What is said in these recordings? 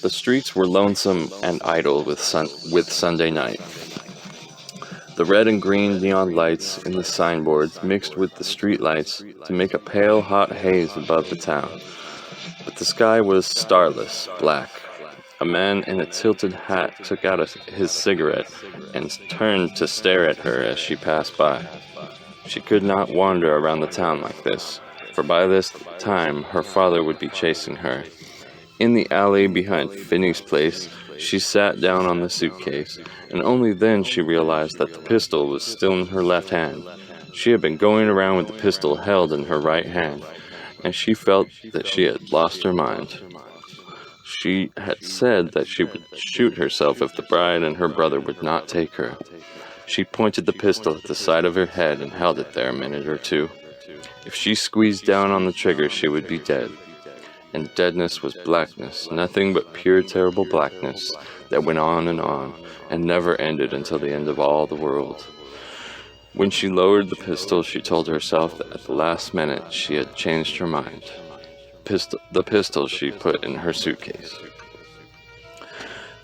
The streets were lonesome and idle with Sunday night. The red and green neon lights in the signboards mixed with the street lights to make a pale, hot haze above the town. But the sky was starless, black. A man in a tilted hat took out his cigarette and turned to stare at her as she passed by. She could not wander around the town like this, for by this time her father would be chasing her. In the alley behind Finney's place, she sat down on the suitcase, and only then she realized that the pistol was still in her left hand. She had been going around with the pistol held in her right hand, and she felt that she had lost her mind. She had said that she would shoot herself if the bride and her brother would not take her. She pointed the pistol at the side of her head and held it there a minute or two. If she squeezed down on the trigger, she would be dead. And deadness was blackness, nothing but pure terrible blackness that went on and never ended until the end of all the world. When she lowered the pistol, she told herself that at the last minute she had changed her mind. The pistol she put in her suitcase.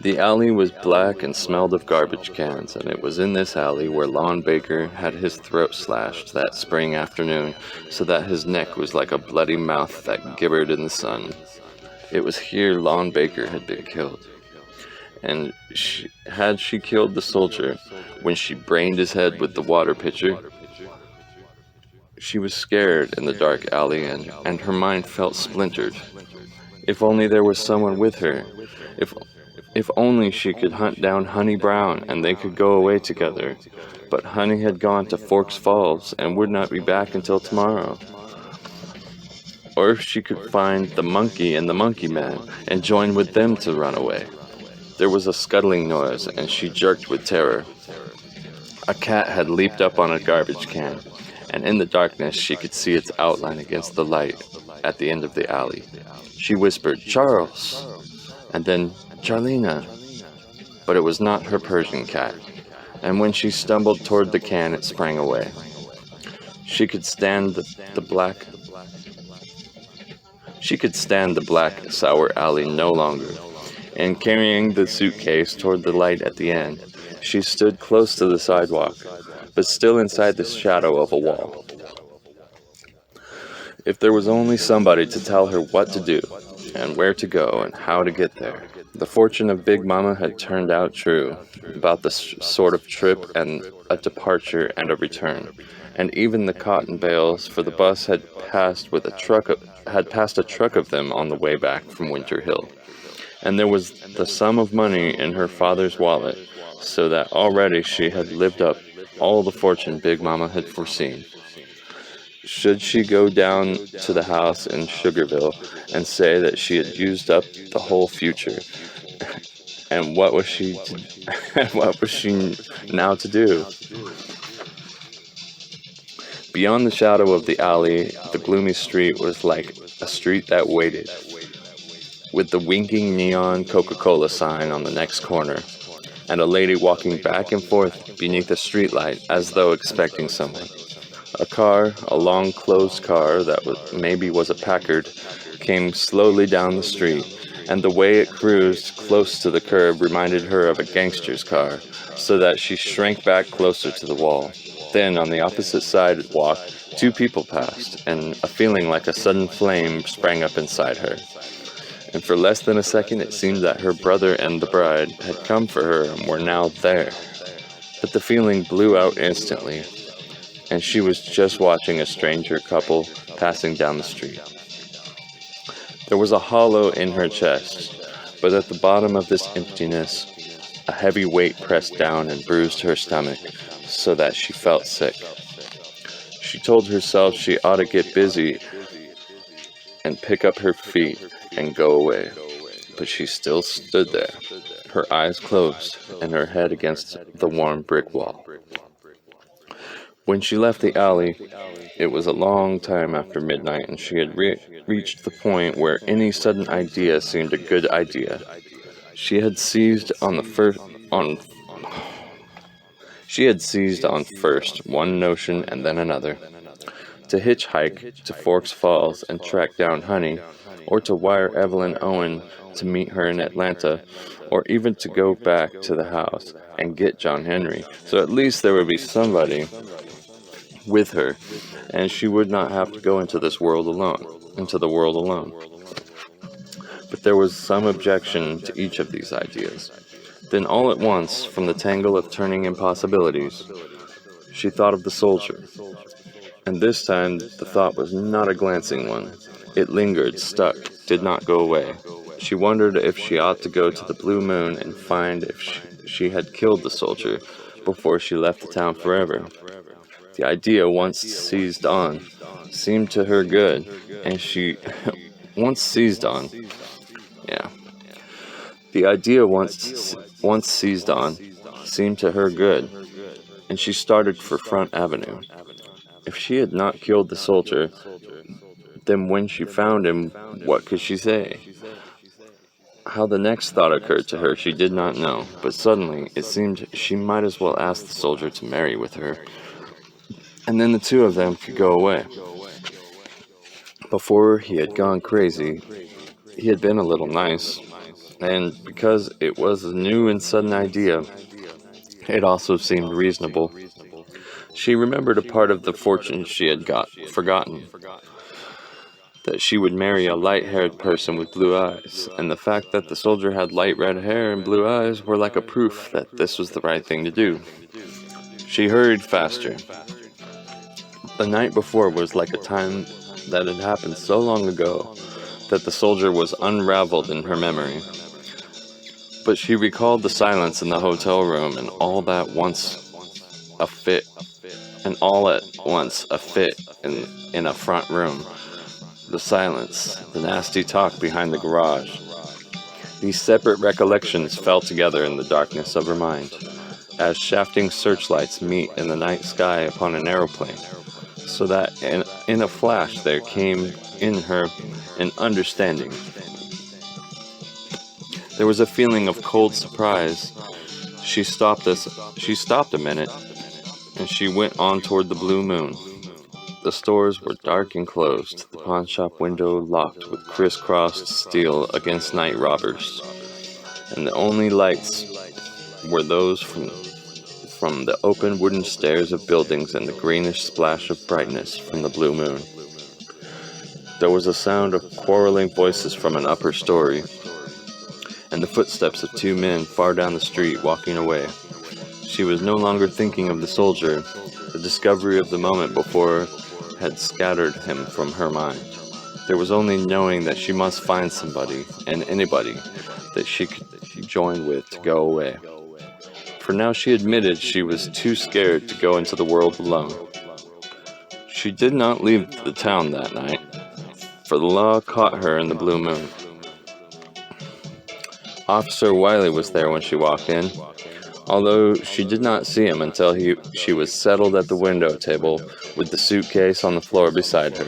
The alley was black and smelled of garbage cans, and it was in this alley where Lon Baker had his throat slashed that spring afternoon, so that his neck was like a bloody mouth that gibbered in the sun. It was here Lon Baker had been killed. And had she killed the soldier when she brained his head with the water pitcher? She was scared in the dark alley, and her mind felt splintered. If only there was someone with her. If only she could hunt down Honey Brown and they could go away together. But Honey had gone to Forks Falls and would not be back until tomorrow. Or if she could find the monkey and the monkey man and join with them to run away. There was a scuttling noise, and she jerked with terror. A cat had leaped up on a garbage can, and in the darkness she could see its outline against the light at the end of the alley. She whispered, "Charles!" and then, "Charlena," but it was not her Persian cat, and when she stumbled toward the can, it sprang away. She could stand the black, sour alley no longer, and carrying the suitcase toward the light at the end, she stood close to the sidewalk, but still inside the shadow of a wall. If there was only somebody to tell her what to do, and where to go, and how to get there. The fortune of Big Mama had turned out true, about the sort of trip and a departure and a return, and even the cotton bales for the bus had passed a truck of them on the way back from Winter Hill. And there was the sum of money in her father's wallet, so that already she had lived up all the fortune Big Mama had foreseen. Should she go down to the house in Sugarville and say that she had used up the whole future? And what was she now to do? Beyond the shadow of the alley, the gloomy street was like a street that waited, with the winking neon Coca-Cola sign on the next corner, and a lady walking back and forth beneath a streetlight as though expecting someone. A long closed car that maybe was a Packard, came slowly down the street, and the way it cruised close to the curb reminded her of a gangster's car, so that she shrank back closer to the wall. Then, on the opposite sidewalk, two people passed, and a feeling like a sudden flame sprang up inside her. And for less than a second, it seemed that her brother and the bride had come for her and were now there. But the feeling blew out instantly, and she was just watching a stranger couple passing down the street. There was a hollow in her chest, but at the bottom of this emptiness, a heavy weight pressed down and bruised her stomach, so that she felt sick. She told herself she ought to get busy and pick up her feet and go away, but she still stood there, her eyes closed and her head against the warm brick wall. When she left the alley, it was a long time after midnight, and she had reached the point where any sudden idea seemed a good idea. She had seized on first one notion and then another. to hitchhike to Forks Falls and track down Honey, or to wire Evelyn Owen to meet her in Atlanta, or even to go back to the house and get John Henry. So at least there would be somebody with her, and she would not have to go into the world alone. But there was some objection to each of these ideas. Then all at once, from the tangle of turning impossibilities, she thought of the soldier. And this time the thought was not a glancing one. It lingered, stuck, did not go away. She wondered if she ought to go to the Blue Moon and find if she had killed the soldier before she left the town forever. The idea, once seized on, seemed to her good, and she... The idea, once seized on, seemed to her good, and she started for Front Avenue. If she had not killed the soldier, then when she found him, what could she say? How the next thought occurred to her she did not know, but suddenly it seemed she might as well ask the soldier to marry with her, and then the two of them could go away. Before he had gone crazy, he had been a little nice, and because it was a new and sudden idea, it also seemed reasonable. She remembered a part of the fortune she had forgotten, that she would marry a light-haired person with blue eyes, and the fact that the soldier had light red hair and blue eyes were like a proof that this was the right thing to do. She hurried faster. The night before was like a time that had happened so long ago that the soldier was unraveled in her memory. But she recalled the silence in the hotel room and all at once a fit in a front room. The silence, the nasty talk behind the garage. These separate recollections fell together in the darkness of her mind, as shafting searchlights meet in the night sky upon an aeroplane, so that in a flash there came in her an understanding. There was a feeling of cold surprise. She stopped a minute, and she went on toward the Blue Moon. The stores were dark and closed, the pawn shop window locked with crisscrossed steel against night robbers, and the only lights were those from the open wooden stairs of buildings and the greenish splash of brightness from the Blue Moon. There was a sound of quarreling voices from an upper story, and the footsteps of two men far down the street walking away. She was no longer thinking of the soldier. The discovery of the moment before had scattered him from her mind. There was only knowing that she must find somebody, and anybody, that she could join with to go away. For now she admitted she was too scared to go into the world alone. She did not leave the town that night, for the law caught her in the Blue Moon. Officer Wiley was there when she walked in, although she did not see him until she was settled at the window table with the suitcase on the floor beside her.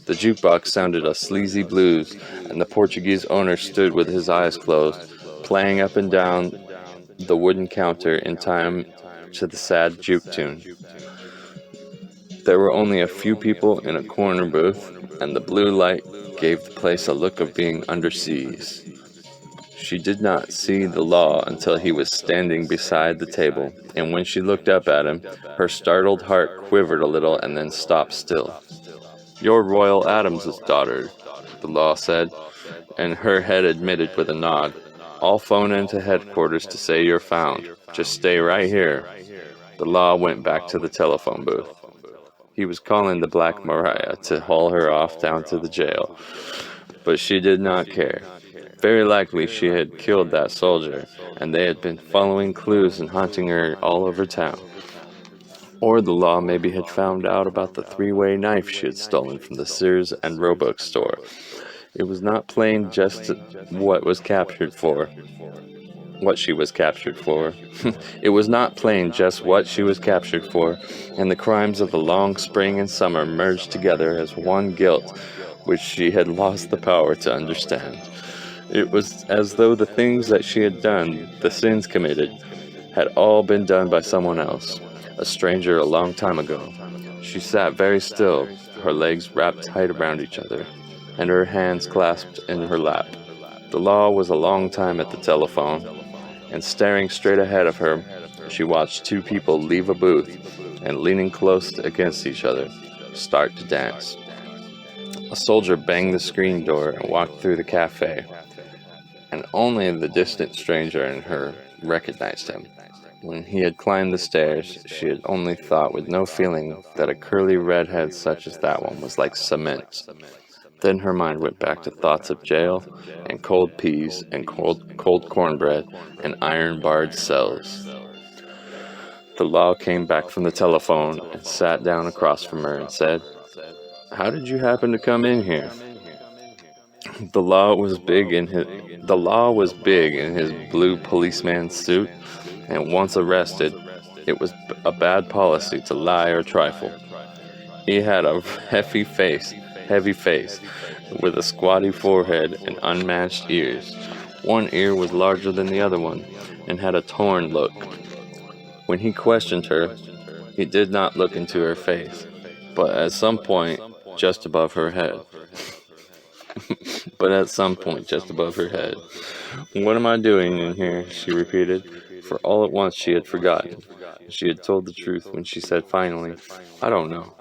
The jukebox sounded a sleazy blues, and the Portuguese owner stood with his eyes closed, playing up and down the wooden counter in time to the sad juke tune. There were only a few people in a corner booth, and the blue light gave the place a look of being under siege. She did not see the law until he was standing beside the table, and when she looked up at him, her startled heart quivered a little and then stopped still. "You're Royal Adams's daughter," the law said, and her head admitted with a nod. "I'll phone into headquarters to say you're found. Just stay right here." The law went back to the telephone booth. He was calling the Black Maria to haul her off down to the jail, but she did not care. Very likely she had killed that soldier, and they had been following clues and hunting her all over town. Or the law maybe had found out about the three-way knife she had stolen from the Sears and Roebuck store. It was not plain just what she was captured for. It was not plain just what she was captured for, and the crimes of the long spring and summer merged together as one guilt which she had lost the power to understand. It was as though the things that she had done, the sins committed, had all been done by someone else, a stranger a long time ago. She sat very still, her legs wrapped tight around each other, and her hands clasped in her lap. The law was a long time at the telephone, and staring straight ahead of her, she watched two people leave a booth and, leaning close against each other, start to dance. A soldier banged the screen door and walked through the cafe, and only the distant stranger and her recognized him. When he had climbed the stairs, she had only thought with no feeling that a curly redhead such as that one was like cement. Then her mind went back to thoughts of jail, and cold peas, and cold cornbread, and iron-barred cells. The law came back from the telephone and sat down across from her and said, "How did you happen to come in here?" The law was big in his blue policeman suit, and once arrested, it was a bad policy to lie or trifle. He had a heavy face, with a squatty forehead and unmatched ears. One ear was larger than the other one, and had a torn look. When he questioned her, he did not look into her face, but at some point just above her head. "What am I doing in here?" she repeated, for all at once she had forgotten. She had told the truth when she said finally, "I don't know."